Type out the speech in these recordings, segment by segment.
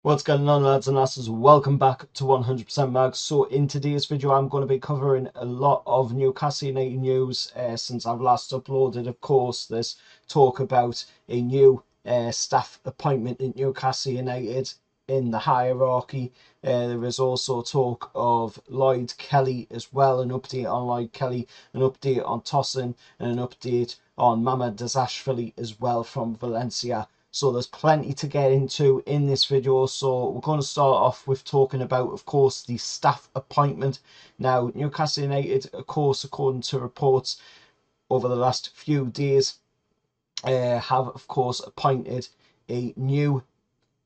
What's going on, lads and lasses? Welcome back to 100% Mag. So in today's video I'm going to be covering a lot of Newcastle United news since I've last uploaded. Of course, there's talk about a new staff appointment in Newcastle United in the hierarchy. There is also talk of Lloyd Kelly as well, an update on Lloyd Kelly, an update on Tosin, and an update on Mamardashvilli as well from Valencia. So there's plenty to get into in this video. So we're going to start off with talking about, of course, the staff appointment. Now, Newcastle United, of course, according to reports over the last few days, have, of course, appointed a new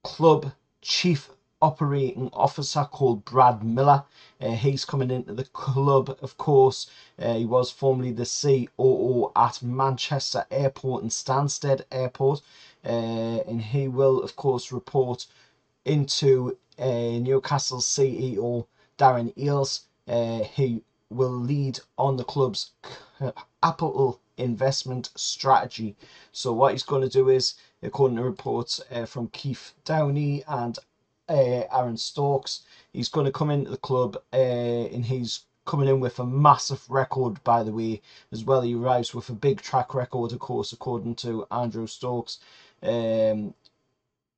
club chief operating officer called Brad Miller. He's coming into the club, of course. He was formerly the COO at Manchester Airport and Stansted Airport. And he will, of course, report into Newcastle CEO Darren Eales. He will lead on the club's capital investment strategy. So what he's going to do is, according to reports from Keith Downey and Aaron Stokes, he's going to come into the club and he's coming in with a massive record, by the way, as well. He arrives with a big track record, of course, according to Andrew Stokes,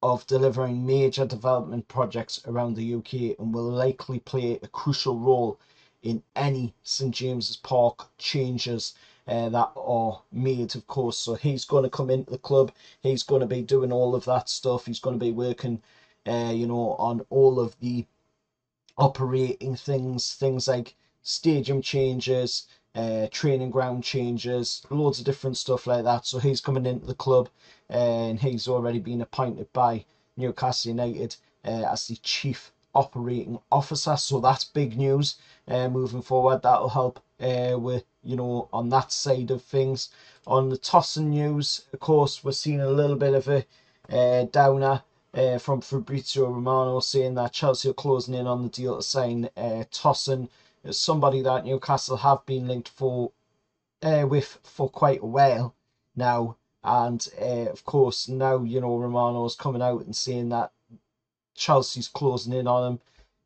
of delivering major development projects around the UK, and will likely play a crucial role in any St James's Park changes that are made, of course. So he's going to come into the club. He's going to be doing all of that stuff. He's going to be working on all of the operating things like stadium changes, training ground changes, loads of different stuff like that. So he's coming into the club, and he's already been appointed by Newcastle United as the chief operating officer. So that's big news moving forward. That'll help with, on that side of things. On the Tosin news, of course, we're seeing a little bit of a downer from Fabrizio Romano, saying that Chelsea are closing in on the deal to sign Tosin, as somebody that Newcastle have been linked with for quite a while now. And of course, now Romano's coming out and saying that Chelsea's closing in on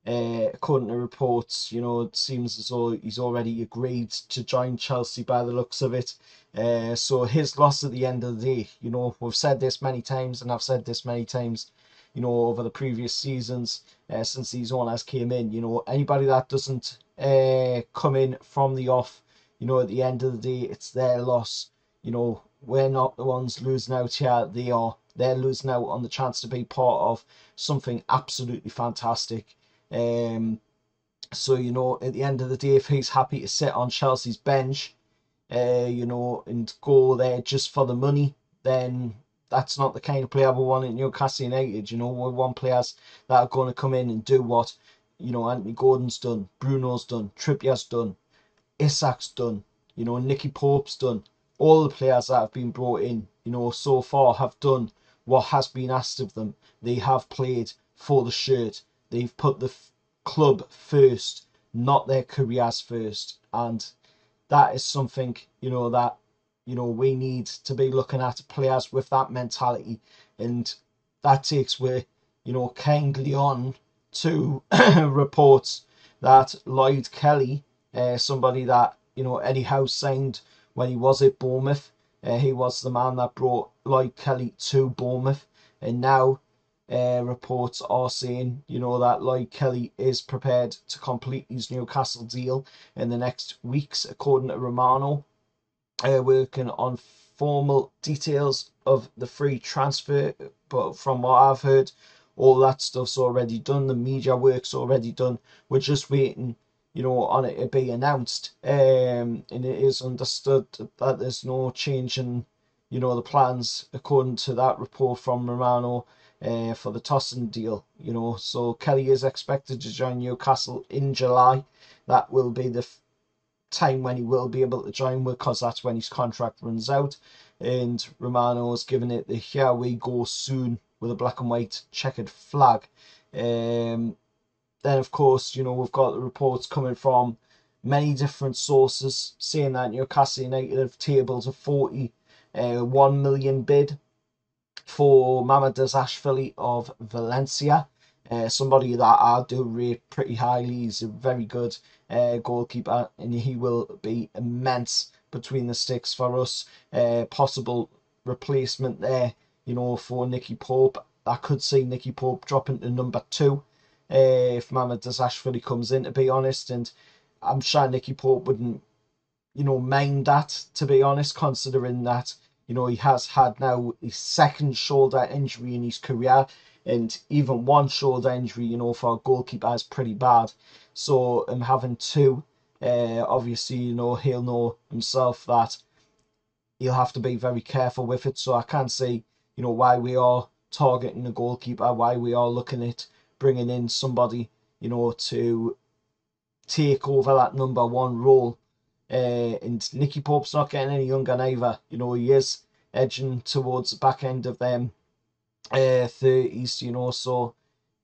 him. According to reports, it seems as though he's already agreed to join Chelsea by the looks of it. So his loss at the end of the day, we've said this many times, and I've said this many times, over the previous seasons since these owners came in. Anybody that doesn't come in from the off, at the end of the day, it's their loss. We're not the ones losing out here. They're losing out on the chance to be part of something absolutely fantastic. So at the end of the day, if he's happy to sit on Chelsea's bench, and go there just for the money, then that's not the kind of player we want at Newcastle United. We want players that are going to come in and do what Anthony Gordon's done, Bruno's done, Trippier's done, Isak's done, Nicky Pope's done. All the players that have been brought in, so far have done what has been asked of them. They have played for the shirt. They've put the club first, not their careers first. And that is something, that, we need to be looking at players with that mentality. And that takes me, kindly on to reports that Lloyd Kelly, somebody that, Eddie Howe signed when he was at Bournemouth, he was the man that brought Lloyd Kelly to Bournemouth. And now reports are saying, that Lloyd Kelly is prepared to complete his Newcastle deal in the next weeks, according to Romano, working on formal details of the free transfer. But from what I've heard, all that stuff's already done. The media work's already done. We're just waiting, on it to be announced. And it is understood that there's no change in, the plans, according to that report from Romano, for the Tosin deal. So Kelly is expected to join Newcastle in July. That will be the time when he will be able to join, because that's when his contract runs out. And Romano has given it the "here we go soon" with a black and white checkered flag. Then of course, we've got the reports coming from many different sources saying that Newcastle United have tabled a 41 million bid for Mamardashvilli of Valencia. somebody that I do rate pretty highly. He's a very good goalkeeper, and he will be immense between the sticks for us. Possible replacement there, for Nicky Pope. I could see Nicky Pope dropping to number 2 if Mamardashvilli comes in, to be honest, and I'm sure Nicky Pope wouldn't, mind that, to be honest, considering that, he has had now his second shoulder injury in his career, and even one shoulder injury, for a goalkeeper is pretty bad. So him having 2, obviously, he'll know himself that he'll have to be very careful with it. So I can't see, why we are targeting a goalkeeper, why we are looking at bringing in somebody, to take over that number 1 role. And Nicky Pope's not getting any younger neither. He is edging towards the back end of them 30s, so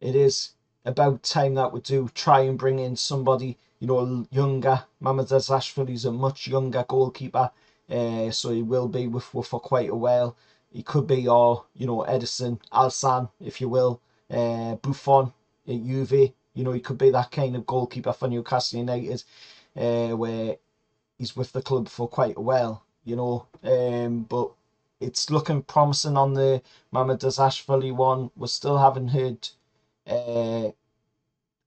it is about time that we do try and bring in somebody, younger. Mamardashvili a much younger goalkeeper, so he will be with for quite a while. He could be our, Edison, Alsan, if you will, Buffon at Juve. He could be that kind of goalkeeper for Newcastle United, where he's with the club for quite a while, but it's looking promising on the Mamardashvilli one. We still haven't heard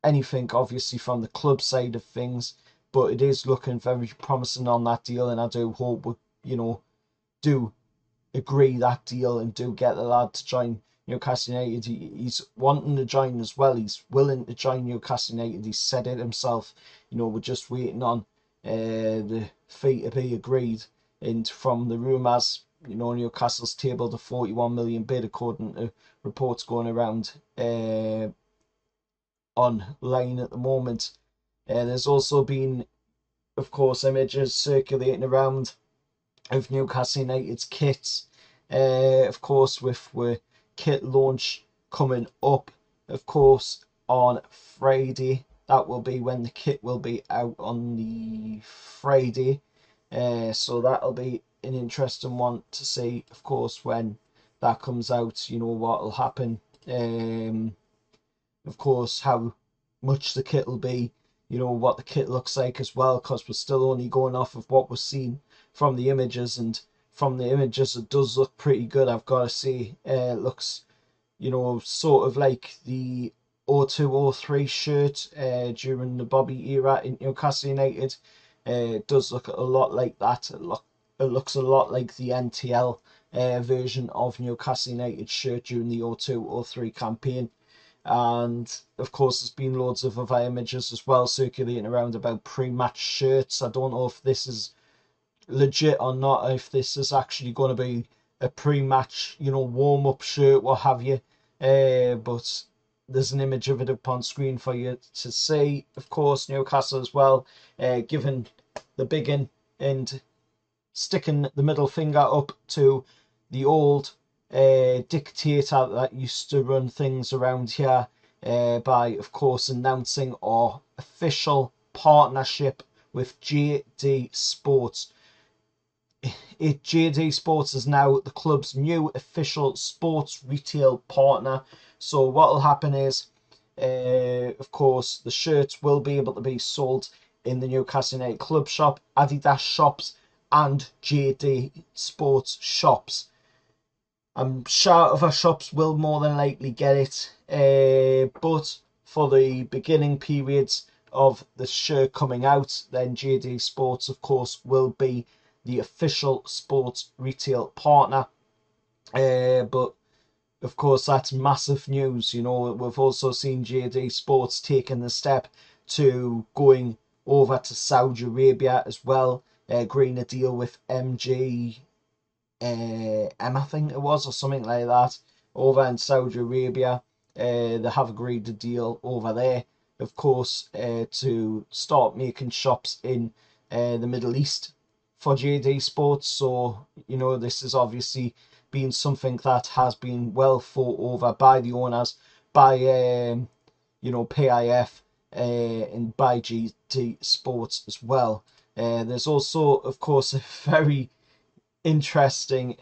anything, obviously, from the club side of things, but it is looking very promising on that deal, and I do hope we, do agree that deal and do get the lad to join Newcastle United. He's wanting to join as well. He's willing to join Newcastle United. He said it himself. We're just waiting on the fee to be agreed. And from the rumours, Newcastle's tabled a 41 million bid according to reports going around online at the moment. There's also been, of course, images circulating around of Newcastle United's kits. Of course, with kit launch coming up, of course, on Friday. That will be when the kit will be out on the Friday. So that'll be an interesting one to see, of course, when that comes out, what will happen. Of course, how much the kit will be, what the kit looks like as well, because we're still only going off of what we've seen from the images, and from the images it does look pretty good, I've got to say. It looks, sort of like the 02-03 shirt during the Bobby era in Newcastle United. It does look a lot like that. It looks a lot like the NTL version of Newcastle United shirt during the 02-03 campaign. And of course, there's been loads of other images as well circulating around about pre-match shirts. I don't know if this is legit or not, if this is actually going to be a pre-match, warm-up shirt, what have you. But there's an image of it up on screen for you to see. Of course, Newcastle as well, giving the big in and sticking the middle finger up to the old dictator that used to run things around here, by, of course, announcing our official partnership with JD Sports. JD Sports is now the club's new official sports retail partner. So what will happen is, of course, the shirts will be able to be sold in the Newcastle United club shop, Adidas shops, and JD Sports shops. I'm sure other shops will more than likely get it, but for the beginning periods of the shirt coming out, then JD Sports, of course, will be the official sports retail partner. But of course, that's massive news. We've also seen JD Sports taking the step to going over to Saudi Arabia as well, agreeing a deal with MG. I think it was, or something like that, over in Saudi Arabia. They have agreed a deal over there, of course, to start making shops in the Middle East for JD Sports. So, this has obviously been something that has been well thought over by the owners, by, PIF, and by JD Sports as well. There's also, of course, a very interesting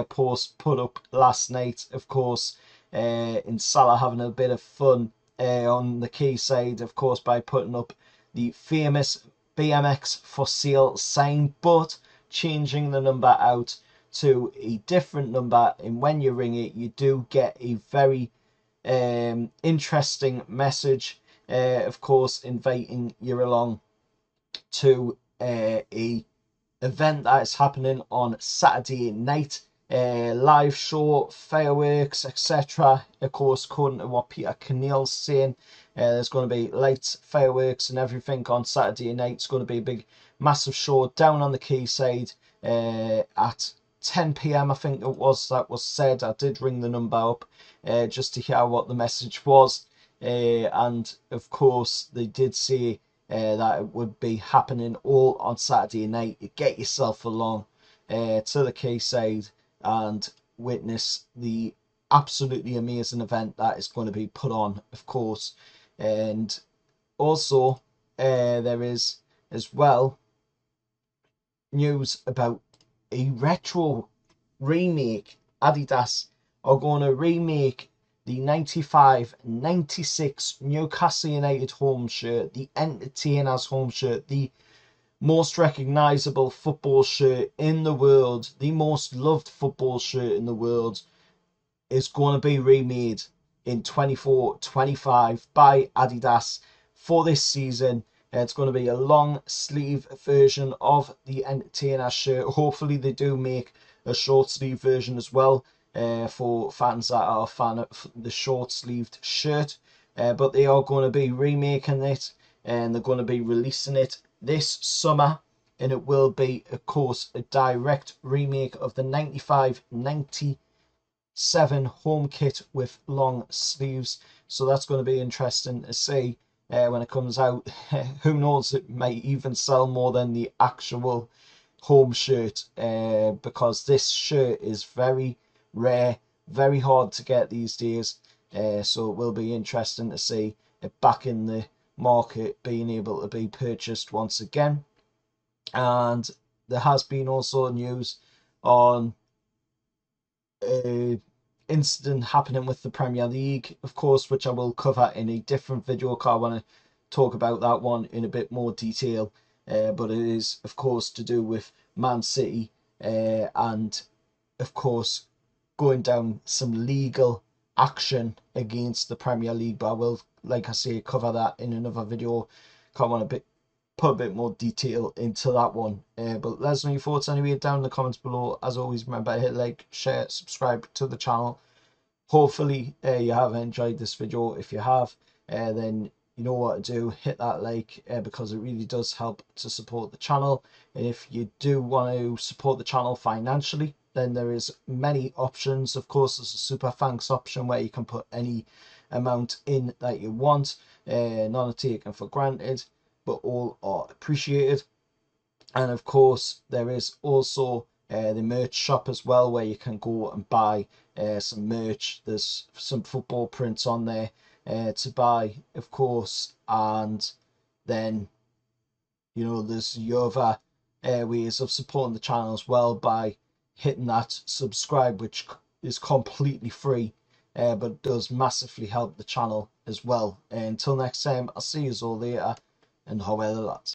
post put up last night, of course, in Salah having a bit of fun on the quayside, of course, by putting up the famous BMX for sale sign, but changing the number out to a different number, and when you ring it you do get a very interesting message, of course inviting you along to a event that is happening on Saturday night. Live show, fireworks, etc. Of course, according to what Peter Keneal's saying, there's going to be lights, fireworks, and everything on Saturday night. It's going to be a big, massive show down on the quayside at 10 p.m. I think it was that was said. I did ring the number up just to hear what the message was, and of course they did say that it would be happening all on Saturday night. You get yourself along to the quayside and witness the absolutely amazing event that is going to be put on, of course. And also there is as well news about a retro remake. Adidas are going to remake the 95-96 Newcastle United home shirt, the Entertainers home shirt, the most recognisable football shirt in the world, the most loved football shirt in the world, is going to be remade in 24-25 by Adidas for this season. It's going to be a long sleeve version of the Entertainer shirt. Hopefully they do make a short sleeve version as well for fans that are a fan of the short sleeved shirt. But they are going to be remaking it, and they're going to be releasing it this summer, and it will be, of course, a direct remake of the 95-97 home kit with long sleeves. So that's going to be interesting to see when it comes out. Who knows, it might even sell more than the actual home shirt, because this shirt is very rare, very hard to get these days. So it will be interesting to see it back in the market, being able to be purchased once again. And there has been also news on incident happening with the Premier League, of course, which I will cover in a different video because I want to talk about that one in a bit more detail. But it is, of course, to do with Man City and, of course, going down some legal action against the Premier League. But I will, like I say, cover that in another video. I want to put a bit more detail into that one. But let us know your thoughts anyway down in the comments below. As always, remember, hit like, share, subscribe to the channel. Hopefully you have enjoyed this video. If you have, then you know what to do. Hit that like because it really does help to support the channel. And if you do want to support the channel financially, then there is many options. Of course, there's a super thanks option where you can put any amount in that you want. None are taken for granted, but all are appreciated. And of course, there is also the merch shop as well, where you can go and buy some merch. There's some football prints on there to buy, of course. And then, you know, there's the other ways of supporting the channel as well by hitting that subscribe, which is completely free, but does massively help the channel as well. Until next time, I'll see you all later, and however lads.